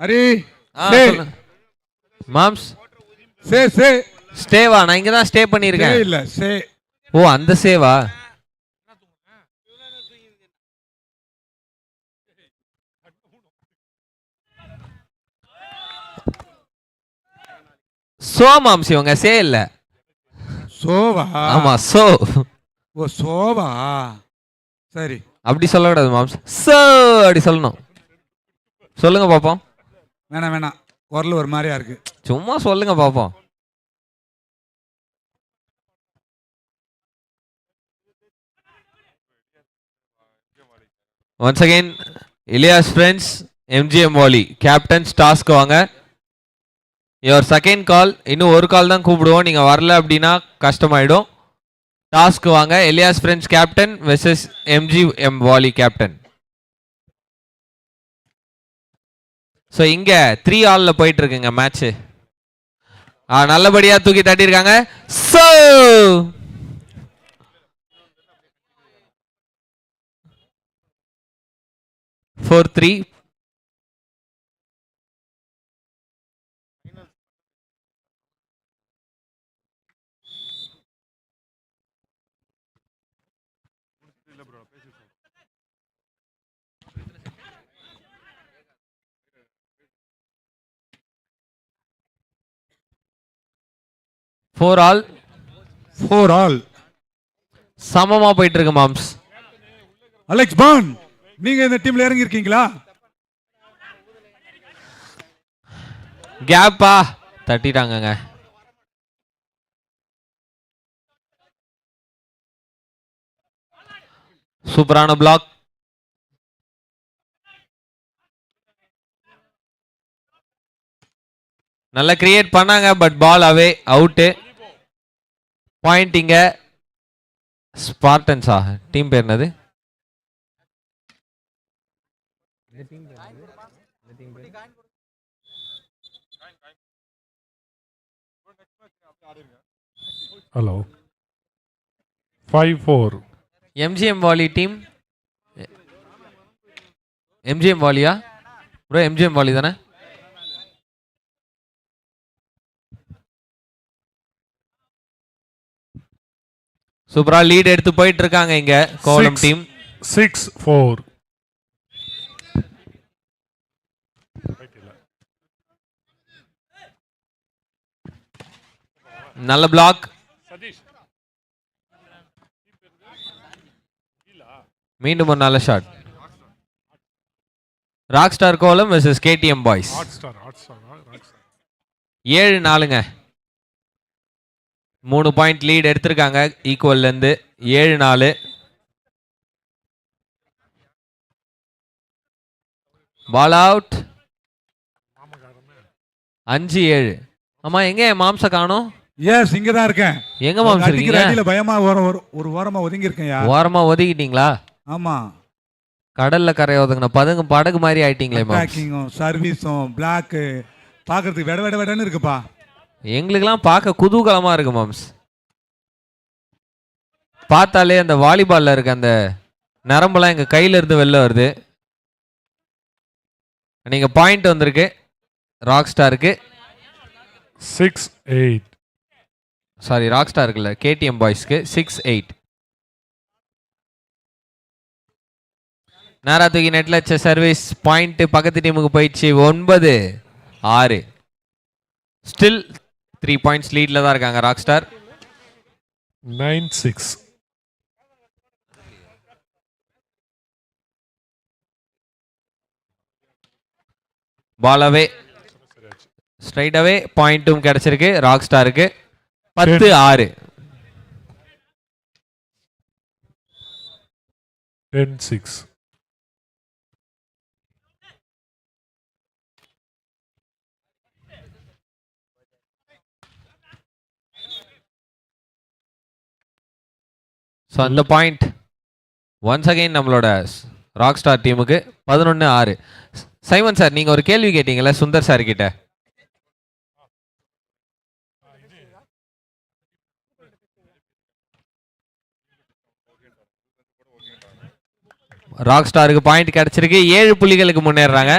Hari moms சே ஸ்டேவா? நான் இங்க தான் ஸ்டே பண்ணிருக்கேன். இல்ல சே. ஓ அந்த சேவா? சோ மாம்ஸ், இவங்க சே இல்ல. சோவா? ஆமா சோ. ஓ சோவா, சரி. அப்படி சொல்லக்கூடாது மாம்ஸ், சோ அப்படி சொல்லணும். சொல்லுங்க பாப்போம். வேணாம் குரல் ஒரு மாதிரியா இருக்கு. சும்மா சொல்லுங்க பாப்போம். Once again, Elias friends, MGM Volley captains task வாங்க. your second call. இன்னும் ஒரு கால் தான் கூப்பிடுவோம். நீங்க வரல அப்படின்னா கஷ்டமாயிடும். டாஸ்க் வாங்க. Elias friends captain versus MGM Volley captain. So இங்க 3-all போயிட்டு இருக்குங்க மேட்ச். நல்லபடியா தூக்கி தட்டியிருக்காங்க. சோ 4-3. Four all சமமா போயிட்டு இருக்கு மாம்ஸ். அலெக்ஸ் பான், நீங்க இந்த டீம்ல இறங்கி இருக்கீங்களா? கேப்பா தட்டிட்டாங்கங்க. சூப்பரான பிளாக். நல்லா கிரியேட் பண்ணாங்க, but ball away out. Point இங்க ஸ்பார்டன்ஸா? டீம் பேர் என்னது? Hello 5-4 MGM Volley team. MGM Volley bro? MGM Volley தானே? சூப்பரா லீட் எடுத்து போயிட்டு இருக்காங்க இங்க கோலம் டீம். 6-4. நல்ல பிளாக். மீண்டும் ஒரு நல்ல shot. Rock star Kolam versus KTM boys. 7-4ங்க. 3 பாயிண்ட் லீட் எடுத்திருக்காங்க ஈக்குவல்ல இருந்து. 7-4. Ball out. 5-7. ஆமா, எங்க மாம்ச காணோம்? எஸ், இங்க தான் இருக்கேன். எங்க மாம்ச இருக்கீங்க? அடியில பயமா ஒரு ஓரமா ஒதுங்கி இருக்கேன்யா. ஓரமா ஒதுங்கிட்டீங்களா? ஆமா, கடல்ல கரை ஒதுங்கின படகு மாதிரி ஆயிட்டீங்களே. பேக்கிங்கும் சர்வீஸும் பிளாக் பாக்குறதுக்கு வெட வெடன்னு இருக்குப்பா. எங்களுக்கெல்லாம் பார்க்க குதூகலமா இருக்கு மாம்ஸ். பார்த்தாலே அந்த வாலிபால்ல இருக்க அந்த நரம்பெல்லாம் எங்க கையில இருந்து வெளில வருது. நீங்க பாயிண்ட் வந்திருக்கு ராக் ஸ்டாருக்கு. 6-8. சாரி, ராக் ஸ்டாருக்கு இல்ல, KTM பாய்ஸ்க்கு. 6-8. நேரா தூக்கி நெட்ல வச்ச சர்வீஸ் பாயிண்ட் பக்கத்து டீமுக்கு போயிடுச்சு. 9-6. ஸ்டில் 3 பாயிண்ட்ஸ் லீட்ல தான் இருக்காங்க ராக் ஸ்டார். 9-6. பால் அவே, ஸ்ட்ரைட் அவே. பாயிண்ட்டும் கிடைச்சிருக்கு ராக் ஸ்டாருக்கு. 10-6. 10-6. ஸோ அந்த பாயிண்ட் ஒன்ஸ் அகைன் நம்மளோட ராக் ஸ்டார் டீமுக்கு. 11-6. சைமன் சார், நீங்க ஒரு கேள்வி கேட்டீங்கல்ல சுந்தர் சார் கிட்ட. ராக் ஸ்டாருக்கு பாயிண்ட் கிடைச்சிருக்கு. 7 புள்ளிகளுக்கு முன்னேறாங்க.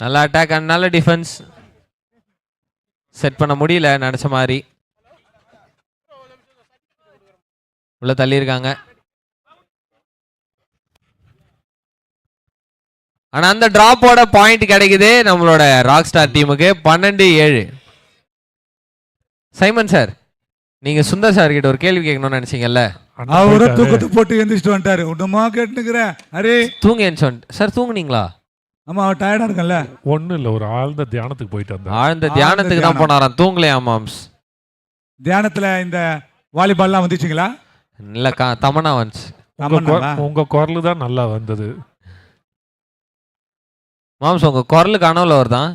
நல்ல அட்டாக் அண்ட் நல்ல டிஃபென்ஸ். செட் பண்ண முடியல நினைச்ச மாதிரி. உள்ள தள்ளியிருக்காங்க. ஆனா அந்த டிராப்போட பாயிண்ட் கிடைக்குது நம்மளோட ராக் ஸ்டார் டீமுக்கு. 12-7. சைமன் சார், நீங்க சுந்தர் சார் கிட்ட ஒரு கேள்வி கேட்கணும்னு நினைச்சீங்கல்ல? அவரை தூக்கத்தை போட்டு எந்திரிச்சிட்டு வந்துட்டாரு. ஒண்ணுமா கேட்டுக்கிற அரே தூங்க சார். தூங்குனீங்களா? ஆமா, அவர் டயர்டா இருக்கல. ஒன்றும் இல்லை, ஒரு ஆழ்ந்த தியானத்துக்கு போயிட்டு வந்தேன். ஆழ்ந்த தியானத்துக்கு தான் போனாராம், தூங்கலையா மாம்ஸ்? தியானத்துல இந்த வாலிபால்லாம் வந்துச்சுங்களா? இல்லக்கா, தமனா வந்துச்சு. உங்க குரல் தான் நல்லா வந்தது மாம்ஸ். உங்க குரலு கனவுல வருதான்.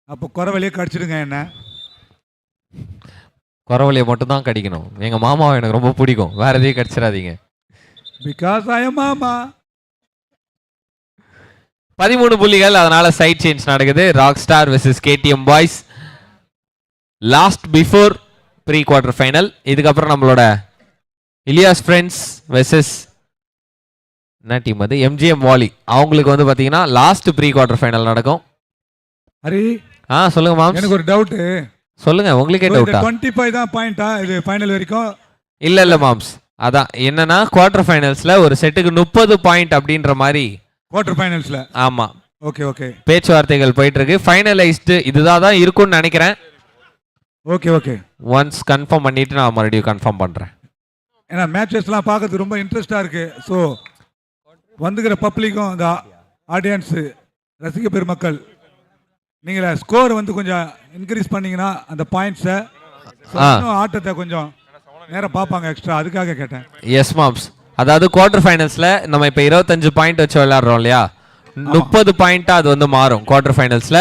அப்போ குறவழியே கடிச்சிடுங்க. என்ன குறவழியை மட்டும் தான் கடிக்கணும். எங்க மாமாவை எனக்கு ரொம்ப பிடிக்கும், வேற எதையும் கடிச்சிடாதீங்க. பிகாஸ் ஐ எம் மாமா. 13 புள்ளிகள். அதனால சைட் சேஞ்ச் நடக்குது. Rock star versus KTM boys. Last before pre quarter final. இதுக்கப்புறம் நம்மளோட இலியாஸ் ஃப்ரெண்ட்ஸ் வெர்சஸ் என்ன டீம் அது, MGM வாலி. அவங்களுக்கு வந்து பாத்தீங்கன்னா லாஸ்ட் ப்ரீ குவார்டர் ஃபைனல் நடக்கும். ஹரி, சொல்லுங்க மாம்ஸ். எனக்கு ஒரு டவுட். சொல்லுங்க, உங்களுக்கே டவுட்டா? 25 தான் பாயிண்டா இது ஃபைனல் வரைக்கும்? இல்ல மாம்ஸ், அதான் என்னன்னா குவார்டர் ஃபைனல்ஸ்ல ஒரு செட்டுக்கு 30 பாயிண்ட் அப்படின்ற மாதிரி. குவார்டர் ஃபைனல்ஸ்ல? ஆமா. Okay okay. பேச்சுவார்த்தைகள் போயிட்டு இருக்கு. ஃபைனலைஸ்டு இதுதான் இருக்கும்னு நினைக்கிறேன். Okay okay. ஒன்ஸ் கன்ஃபார்ம் பண்ணிட்டு நான் மறுபடியும் கன்ஃபார்ம் பண்றேன். ஏன்னா மேட்சஸ்லாம் பார்க்கறதுக்கு ரொம்ப இன்ட்ரெஸ்டா இருக்கு. ஸோ வந்துக்கிற பப்ளிக்கும் இந்த ஆடியன்ஸ் ரசிக பெருமக்கள் நீங்கள ஸ்கோர் வந்து கொஞ்சம் இன்க்ரீஸ் பண்ணீங்கன்னா அந்த பாயிண்ட்ஸை ஆட்டத்தை கொஞ்சம் நேரம் பார்ப்பாங்க எக்ஸ்ட்ரா, அதுக்காக கேட்டேன். எஸ் மாம்ஸ், அதாவது குவார்டர் ஃபைனல்ஸ்ல நம்ம இப்போ 25 பாயிண்ட் வச்சு விளையாடுறோம் இல்லையா, 30 பாயிண்டா அது வந்து மாறும் குவார்டர் ஃபைனல்ஸ்ல.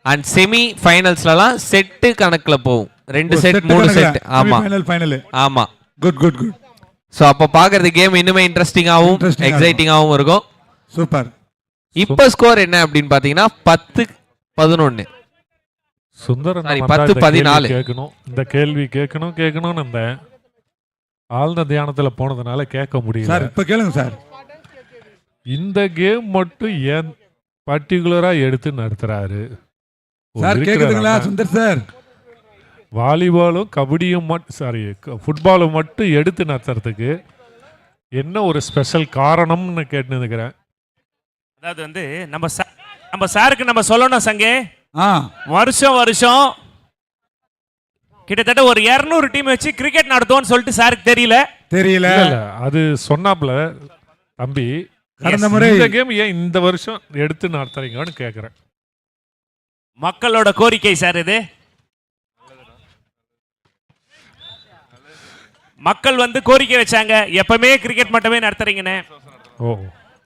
அண்ட் செமி ஃபைனல்ஸ்லாம் செட்டு கணக்குல போகும். 2 செட் 3 செட். ஆமா ஃபைனல். ஆமா. Good good good. ஸோ அப்போ பார்க்கறது கேம் இன்னுமே இன்ட்ரெஸ்டிங்காகவும் எக்ஸைட்டிங்காகவும் இருக்கும். சூப்பர். இப்போ ஸ்கோர் என்ன அப்படின்னு பார்த்தீங்கன்னா 10-11. சுந்தரன் 10-14 கேட்கணும். இந்த கேள்வி கேட்கணும்னு இருந்தேன். ஆழ்ந்த தியானத்துல போனதுனால கேட்க முடியல. சார் இப்போ கேளுங்க சார். இந்த கேம் மட்டும் ஏன் பர்டிகுலரா எடுத்து நடத்துறாரு சார்? கேக்குதுங்களா சுந்தர் சார்? வாலிபாலும் கபடியும் ஃபுட்பாலும் மட்டும் எடுத்து நடத்துறதுக்கு என்ன ஒரு ஸ்பெஷல் காரணம்னு கேட்டுக்கிறேன். அதாவது வந்து நம்ம சாருக்கு நம்ம சொல்லணும் சங்கே, வருஷம் கிட்டத்தட்ட ஒரு 200 டீம் வச்சு கிரிக்கெட் நடத்துவோம்னு சொல்லிட்டு சாருக்கு தெரியல. அது சொன்னாப்ல தம்பி, கடந்த முறை இந்த கேம் ஏன் இந்த வருஷம் எடுத்து நடத்துறீங்கன்னு கேட்குறேன். மக்களோட கோரிக்கை சார் இது. மக்கள் வந்து கோரிக்கை வச்சாங்க, எப்பவுமே கிரிக்கெட் மட்டுமே நடத்துறீங்கன்னு.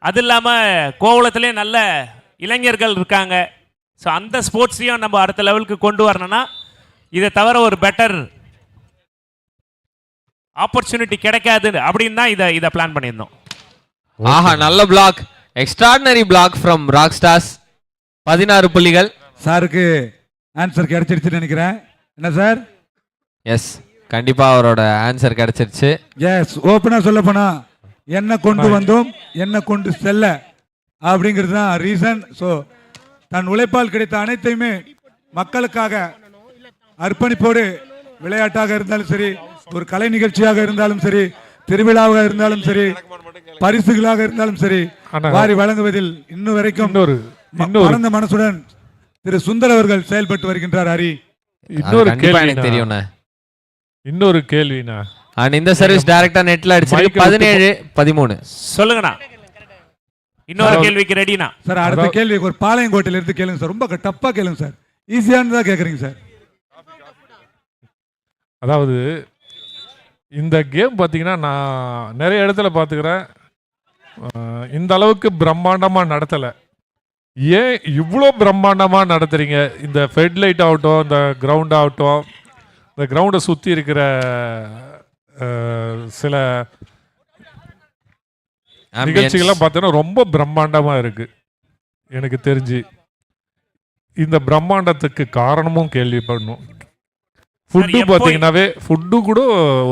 அது இல்லாம கோவளத்திலே நல்ல இளைஞர்கள் இருக்காங்க. ஸோ அந்த ஸ்போர்ட்ஸையும் நம்ம அடுத்த லெவலுக்கு கொண்டு வரணும்னா இதை தவிர ஒரு பெட்டர் ஆப்பர்ச்சுனிட்டி கிடைக்காது அப்படின்னு தான் இதை பிளான் பண்ணியிருந்தோம். ஆஹா, நல்ல block, extraordinary block from rock stars. 16 புள்ளிகள். சாருக்கு ஆன்சர் கிடைச்சிருச்சுன்னு நினைக்கிறேன். என்ன சார்? எஸ், கண்டிப்பா அவரோட ஆன்சர் கிடைச்சிருச்சு. எஸ், ஓப்பனா சொல்ல போனா என்ன கொண்டு வந்தோம் என்ன கொண்டு செல்ல அப்படிங்கிறது தான் ரீசன். ஸோ தன் உழைப்பால் கிடைத்த அனைத்தையுமே மக்களுக்காக அர்ப்பணிப்போடு, விளையாட்டாக இருந்தாலும் சரி, ஒரு கலை நிகழ்ச்சியாக இருந்தாலும் சரி, திருவிழாவாக இருந்தாலும் சரி, பரிசுகளாக இருந்தாலும் சரி, வாரி வழங்குவதில் இன்னும் வரைக்கும் பரந்த மனசுடன் திரு சுந்தர் அவர்கள் செயல்பட்டு வருகின்றார். ஹரி, இன்னொரு கேள்வி எனக்கு தெரியும். இன்னொரு கேள்வினா, இந்த சர்வீஸ் டைரக்டா நெட்ல அடிச்சிருக்கு. 17-13. சொல்லுங்கண்ணா. இன்னொரு கேள்விக்கு ரெடினா சார்? அடுத்த கேள்வி ஒரு பாளையங்கோட்டையில இருந்து கேளுங்க சார். ரொம்ப டப்பா கேளுங்க சார். ஈஸியானதா கேக்குறீங்க சார். அதாவது இந்த கேம் பார்த்தீங்கன்னா நான் நிறைய இடத்துல பார்த்துக்கிறேன், இந்த அளவுக்கு பிரம்மாண்டமா நடத்தலை. ஏன் இவ்வளோ பிரம்மாண்டமா நடத்துறீங்க? இந்த ஃபெட்லைட் ஆகட்டும், இந்த கிரவுண்ட் ஆகட்டும், இந்த கிரவுண்டை சுற்றி இருக்கிற சில நிகழ்ச்சிகள்லாம் பார்த்தோன்னா ரொம்ப பிரம்மாண்டமா இருக்கு. எனக்கு தெரிஞ்சு இந்த பிரம்மாண்டத்துக்கு காரணமும் கேள்வி பண்ணணும். ஃபுட்டு பார்த்தீங்கன்னாவே ஃபுட்டு கூட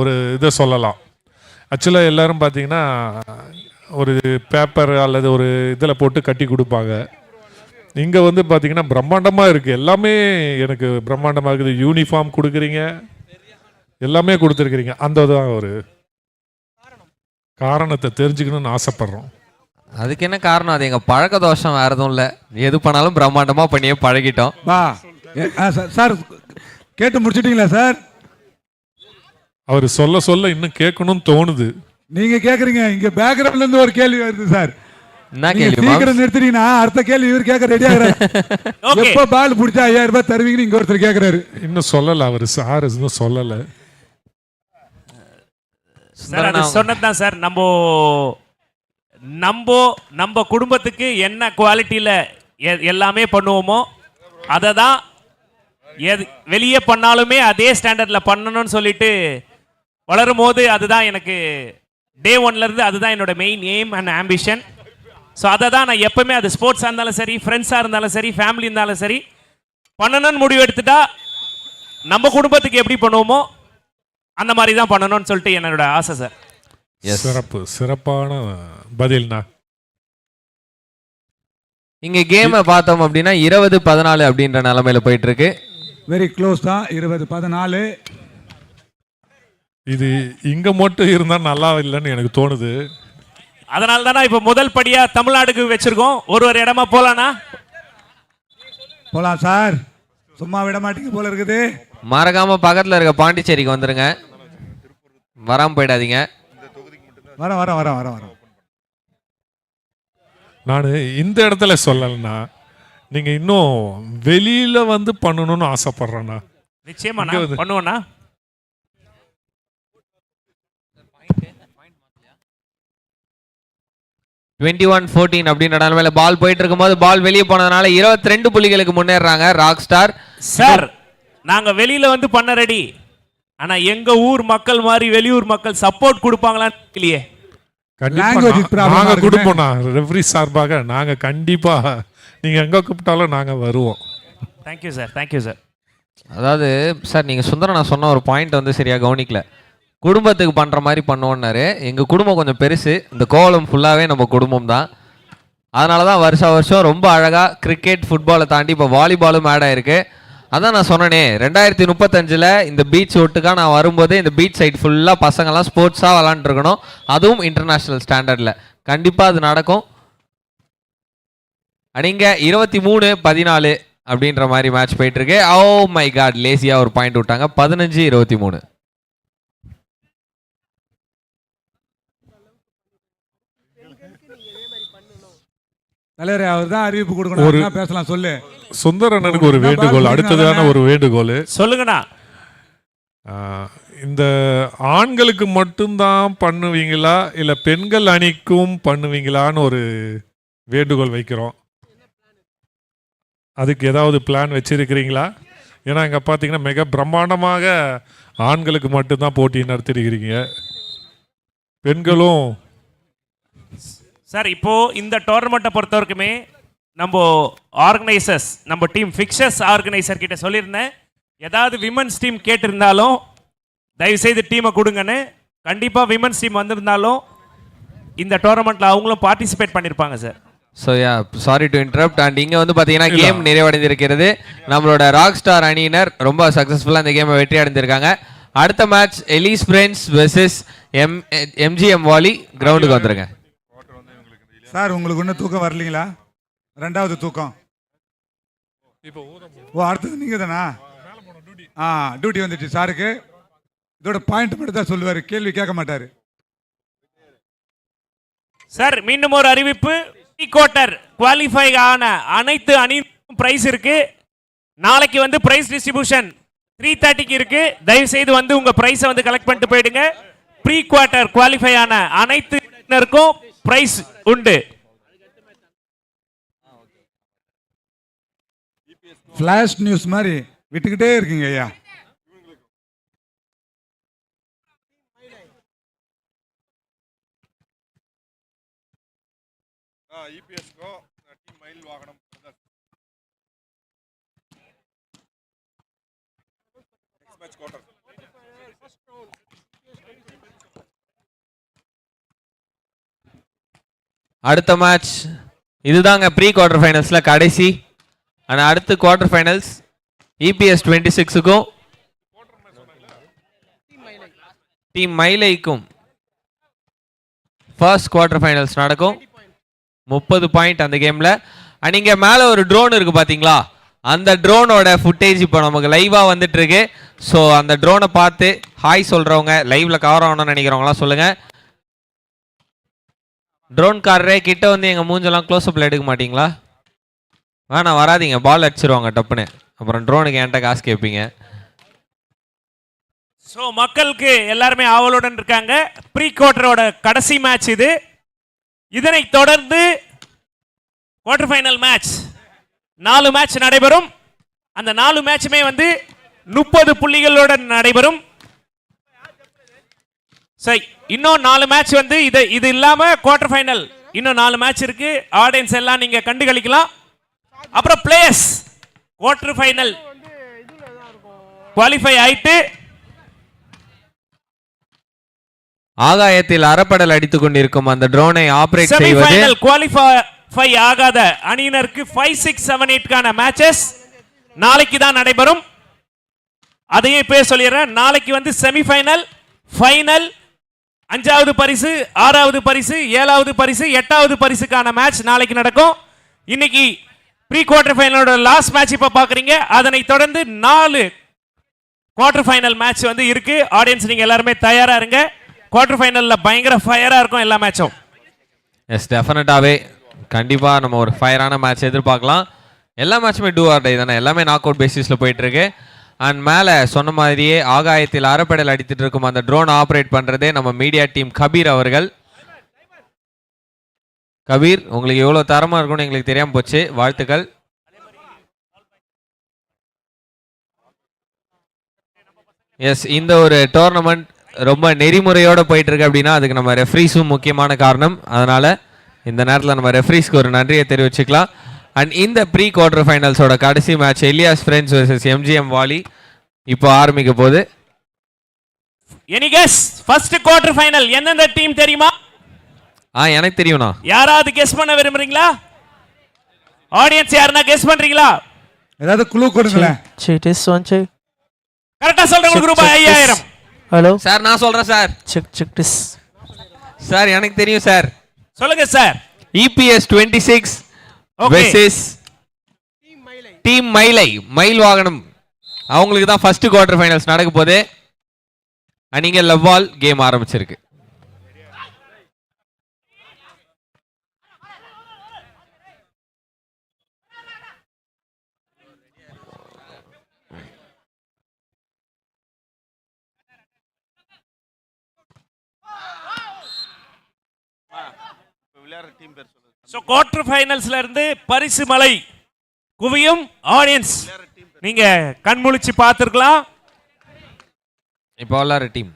ஒரு இதை சொல்லலாம். ஆக்சுவலாக எல்லாரும் பார்த்தீங்கன்னா ஒரு பேப்பர் அல்லது ஒரு இதில் போட்டு கட்டி கொடுப்பாங்க. இங்கே வந்து பார்த்தீங்கன்னா பிரம்மாண்டமாக இருக்குது, எல்லாமே எனக்கு பிரம்மாண்டமாக இருக்குது. யூனிஃபார்ம் கொடுக்குறீங்க, எல்லாமே கொடுத்துருக்குறீங்க. அந்த தான் ஒரு காரணத்தை தெரிஞ்சுக்கணும்னு ஆசைப்பட்றோம். அதுக்கு என்ன காரணம்? அது எங்க பழக்க தோஷம், வேற எதுவும் இல்லை. எது பண்ணாலும் பிரம்மாண்டமா பண்ணியே பழகிட்டோம். வா சார், கேட்டு முடிச்சிட்டீங்களா சார்? அவர் சொல்ல சொல்ல இன்னும் கேட்கணும்னு தோணுது. நீங்க கேக்குறீங்க, இங்க பேக்ரவுண்ட்ல இருந்து ஒரு கேள்வி வருது சார். என்ன நீங்க கேள்வி? சீக்கிரம் நிறுத்திட்டீங்கன்னா அடுத்த கேள்வி இவர் கேட்க ரெடி ஆகுறாரு. Okay. எப்ப பால் பிடிச்சா 5000 ரூபாய் தருவீங்கன்னு இங்க ஒருத்தர் கேக்குறாரு. இன்னும் சொல்லலை, அவர் சார் இன்னும் சொல்லலை. சார் அது சொன்னதுதான் சார். நம்ம குடும்பத்துக்கு என்ன குவாலிட்டியில எல்லாமே பண்ணுவோமோ அதை தான் வெளியே பண்ணாலுமே அதே ஸ்டாண்டர்ட்ல பண்ணணும்னு சொல்லிட்டு வளரும் போது அதுதான் எனக்கு டே ஒன்ல இருந்து அதுதான் என்னோட main aim and ambition. So அதை தான் நான் எப்பவுமே, அது ஸ்போர்ட்ஸாக இருந்தாலும் சரி, ஃப்ரெண்ட்ஸாக இருந்தாலும் சரி, ஃபேமிலி இருந்தாலும் சரி, பண்ணணும்னு முடிவு எடுத்துட்டா நம்ம குடும்பத்துக்கு எப்படி பண்ணுவோமோ அந்த மாதிரி தான் பண்ணணும்னு சொல்லிட்டு என்னோட ஆசை சார். சிறப்பான பதில்னா. இங்க கேமை பார்த்தோம் அப்படின்னா 20-14 அப்படின்ற நிலைமையில போயிட்டு இருக்கு. வெரி க்ளோஸ் தான். 20-14. இது இங்க மட்டும் இருந்தா நல்லா இல்லைன்னு எனக்கு தோணுது. அதனால தானே இப்ப முதல் படியா தமிழ்நாடுக்கு வச்சிருக்கோம். ஒரு இடமா போலானா? போலாம் சார், சும்மா விட மாட்டீங்க போல இருக்குது. மறக்காம பக்கத்துல இருக்க பாண்டிச்சேரிக்கு வந்துருங்க, வராம போயிடாதீங்க. வர நான் இந்த இடத்துல சொல்லலைன்னா, நீங்க இன்னும் வெளியில வந்து பண்ணணும்னு ஆசைப்படுறேன்னா. நிச்சயமா நான் பண்ணுவேண்ணா. அப்படின்ற நிலைமையில பால் போயிட்டு இருக்கும்போது பால் வெளியே போனதுனால 22 புள்ளிகளுக்கு முன்னேறாங்க ராக் ஸ்டார். சார் நாங்க வெளியில வந்து பண்ண ரெடி, ஆனா எங்க ஊர் மக்கள் மாதிரி வெளியூர் மக்கள் சப்போர்ட் கொடுப்பாங்களான்னு இல்லையே. நாங்க கொடுப்போம்னா ரெஃப்ரி சார்பாக நாங்க கண்டிப்பா, நீங்க எங்க கூப்பிட்டாலும் நாங்க வருவோம். Thank you sir, thank you sir. அதாவது சார், நீங்க சுந்தரம் நான் சொன்ன ஒரு பாயிண்ட் வந்து சரியா கவனிக்கல. குடும்பத்துக்கு பண்ற மாதிரி பண்ணுவோன்னாரு. எங்க குடும்பம் கொஞ்சம் பெருசு, இந்த கோலம் ஃபுல்லாவே நம்ம குடும்பம் தான். அதனாலதான் வருஷம் ரொம்ப அழகா கிரிக்கெட் ஃபுட்பாலை தாண்டி இப்போ வாலிபாலும் ஆட் ஆயிருக்கு. அதான் நான் சொன்னேனே, 2035 இந்த பீச் ஒட்டுக்கா நான் வரும்போது இந்த பீச் சைட் ஃபுல்லாக பசங்கள்லாம் ஸ்போர்ட்ஸாக விளாண்டுருக்கணும், அதுவும் இன்டர்நேஷ்னல் ஸ்டாண்டர்டில். கண்டிப்பாக அது நடக்கும். அடிங்க 23-14 அப்படின்ற மாதிரி மேட்ச் போயிட்டு இருக்கு. ஓ மை காட், லேசியாக ஒரு பாயிண்ட் விட்டாங்க. 15-23. தலைவரே, அவர் தான் அறிவிப்பு கொடுக்கணும். பேசலாம், சொல்லு. சுந்தரனுக்கு ஒரு வேண்டுகோள், அடுத்ததான ஒரு வேண்டுகோள் சொல்லுங்கண்ணா. இந்த ஆண்களுக்கு மட்டும்தான் பண்ணுவீங்களா இல்ல பெண்கள் அணிக்கும் பண்ணுவீங்களான்னு ஒரு வேண்டுகோள் வைக்கிறோம். அதுக்கு ஏதாவது பிளான் வச்சிருக்கிறீங்களா? ஏன்னா இங்க பாத்தீங்கன்னா மிக பிரம்மாண்டமாக ஆண்களுக்கு மட்டும்தான் போட்டி நடத்திருக்கிறீங்க, பெண்களும். சார் இப்போ இந்த டோர்னமெண்ட்டை பொறுத்த வரைக்குமே நம்ம ஆர்கனைசர்ஸ், நம்ம டீம் ஃபிக்சர்ஸ் ஆர்கனைசர் கிட்ட சொல்லியிருந்தேன், ஏதாவது விமன்ஸ் டீம் கேட்டிருந்தாலும் தயவுசெய்து டீமை கொடுங்கன்னு. கண்டிப்பாக விமன்ஸ் டீம் வந்திருந்தாலும் இந்த டோர்னமெண்ட்டில் அவங்களும் பார்ட்டிசிபேட் பண்ணியிருப்பாங்க sir. So yeah, sorry to interrupt. And இங்கே வந்து பார்த்தீங்கன்னா கேம் நிறைவடைந்திருக்கிறது. நம்மளோட ராக் ஸ்டார் அணியினர் ரொம்ப சக்ஸஸ்ஃபுல்லாக இந்த கேமை வெற்றி அடைந்திருக்காங்க. அடுத்த match Ilyas friends versus MGM volley. கிரவுண்டுக்கு வந்துருங்க சார். உங்களுக்கு இன்னும் தூக்கம் வரலீங்களா? ரெண்டாவது தூக்கம். ஓ, அடுத்தது நீங்க தானா? டியூட்டி வந்துச்சு சாருக்கு. இதோட பாயிண்ட் மட்டும் தான் சொல்லுவாரு, கேள்வி கேட்க மாட்டாரு. சார் மீண்டும் ஒரு அறிவிப்பு. ப்ரீ குவார்ட்டர் குவாலிஃபை ஆன அனைத்து அணிக்கும் பிரைஸ் இருக்கு. நாளைக்கு வந்து பிரைஸ் டிஸ்ட்ரிபியூஷன் 3:30க்கு இருக்கு. தயவு செய்து வந்து உங்க பிரைஸை வந்து கலெக்ட் பண்ணிட்டு போயிடுங்க. ப்ரீ குவார்ட்டர் குவாலிஃபை ஆன அனைத்து பிரைஸ் உண்டு. ஃபிளாஷ் நியூஸ் மாதிரி விட்டுக்கிட்டே இருக்கீங்க ஐயா. அடுத்த மேட்ச் இதுதாங்க ப்ரீ குவார்டர் ஃபைனல்ஸ்ல கடைசி. ஆனால் அடுத்து குவார்டர் ஃபைனல்ஸ் EPS 26க்கும் டீம் மயிலைக்கும் ஃபர்ஸ்ட் குவார்டர் ஃபைனல்ஸ் நடக்கும். 30 பாயிண்ட் அந்த கேம்ல. அண்ட் இங்க மேல ஒரு ட்ரோன் இருக்கு பாத்தீங்களா, அந்த ட்ரோனோட ஃபுட்டேஜ் இப்போ நமக்கு லைவா வந்துட்டு இருக்கு. ஸோ அந்த ட்ரோனை பார்த்து ஹாய் சொல்றவங்க, லைவ்ல கவர் ஆகணும்னு நினைக்கிறவங்களாம் சொல்லுங்க. ட்ரோன்காரரே கிட்ட வந்து எங்க மூஞ்செல்லாம் க்ளோஸ்அப்ல எடுக்க மாட்டீங்களா? வேணாம், வராதிங்க, பால் அடிச்சிருவாங்க டப்புன்னு. அப்புறம் ட்ரோனுக்கு என்கிட்ட காசு கேட்பீங்க. ஸோ மக்களுக்கு எல்லாருமே ஆவலுடன் இருக்காங்க. ப்ரீ குவார்டரோட கடைசி மேட்ச் இது. இதனை தொடர்ந்து குவார்டர் ஃபைனல் மேட்ச் 4 மேட்ச் நடைபெறும். அந்த 4 மேட்சுமே வந்து 30 புள்ளிகளுடன் நடைபெறும். சரி, இன்னும் 4 மேட்ச் வந்து இது இல்லாம குவார்டர் ஃபைனல் இன்னும் 4 மேட்ச் இருக்கு. ஆடியன்ஸ் எல்லாம் நீங்க கண்டுகளிக்கலாம். அப்புறம் பிளேயர்ஸ் குவார்டர் ஃபைனல் குவாலிஃபை ஆயிட்டு ஆகாயத்தில் அறப்படல் அடித்துக் கொண்டிருக்கும் அந்த ட்ரோனை ஆபரேட் செய்வது செமிஃபைனல் குவாலிஃபை ஆகாத அணியினருக்கு 5, 6, 7, 8 கான மேட்சஸ் நாளைக்கு தான் நடைபெறும். அதையும் இப்பவே சொல்லிடுறேன். நாளைக்கு வந்து செமிஃபைனல், ஃபைனல், 5வது பரிசு, 6வது பரிசு, 7வது பரிசு, 8வது பரிசுக்கான மேட்ச் நாளைக்கு நடக்கும். இன்னைக்கு ப்ரீ குவார்டர் ஃபைனலோட லாஸ்ட் மேட்ச் இப்ப பாக்குறீங்க. அதனை தொடர்ந்து 4 குவார்டர் ஃபைனல் மேட்ச் வந்து இருக்கு. ஆடியன்ஸ் நீங்க எல்லாருமே தயாரா இருங்க. குவார்டர் ஃபைனல்ல பயங்கர ஃபயரா இருக்கும் எல்லா மேட்சும். எஸ், டெஃபினட்டாவே கண்டிப்பா நம்ம ஒரு ஃபயரான மேட்ச் எதிர்பார்க்கலாம். எல்லா மேட்சுமே டூ ஆர் டை தானே, எல்லாமே நாக் அவுட் பேசிஸ்ல போயிட்டு இருக்கு. அண்ட் மேலே சொன்ன மாதிரியே ஆகாயத்தில் அறப்படல் அடித்துட்டு இருக்கும் அந்த ட்ரோன் ஆப்ரேட் பண்றதே நம்ம மீடியா டீம் கபீர் அவர்கள். கபீர், உங்களுக்கு எவ்வளவு தரமா இருக்கும்னு எங்களுக்கு தெரியாம போச்சு, வாழ்த்துக்கள். எஸ், இந்த ஒரு டோர்னமெண்ட் ரொம்ப நெறிமுறையோட போயிட்டு இருக்கு அப்படின்னா அதுக்கு நம்ம ரெஃப்ரீஸும் முக்கியமான காரணம். அதனால இந்த நேரத்தில் நம்ம ரெஃப்ரீஸ்க்கு ஒரு நன்றியை தெரிவிச்சுக்கலாம். அண்ட் இந்த ப்ரீ குவார்டர் ஃபைனல்ஸோட கடைசி match Ilyas friends versus MGM volley இப்போ ஆரம்பிக்க போகுது. Any guess first quarter final எந்தெந்த டீம் தெரியுமா? எனக்கு தெரியும்ண்ணா. யாராவது கெஸ் பண்ண விரும்புறீங்களா? ஆடியன்ஸ் யாருன்னா கெஸ் பண்றீங்களா? ஏதாவது குளூ கொடுங்களேன். கரெக்டா சொல்றவங்களுக்கு ரூபாய் 5000. ஹலோ சார், நான் சொல்றேன் சார். செக் திஸ் சார், எனக்கு தெரியும் சார். சொல்லுங்க சார். EPS 26 வெர்சஸ் டீம் மயிலை, மயில் வாகனம். அவங்களுக்கு தான் ஃபர்ஸ்ட் குவார்டர் ஃபைனல்ஸ் நடக்க போகுது. நீங்க லவ்வால் கேம் ஆரம்பிச்சிருக்கு. சோ குவார்டர் ஃபைனல்ஸ்ல இருந்து பரிசு மலை குவியும். ஆடியன்ஸ் நீங்க கண்முழிச்சு பார்த்திருக்கலாம். இப்போ எல்லாரும் டீம்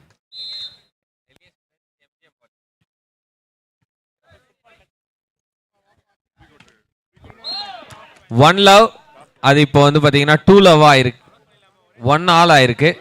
ஒன் லவ், அது இப்போ வந்து பாத்தீங்கன்னா 2 லவ் ஆயிருக்கு, 1 ஆல் ஆயிருக்கு.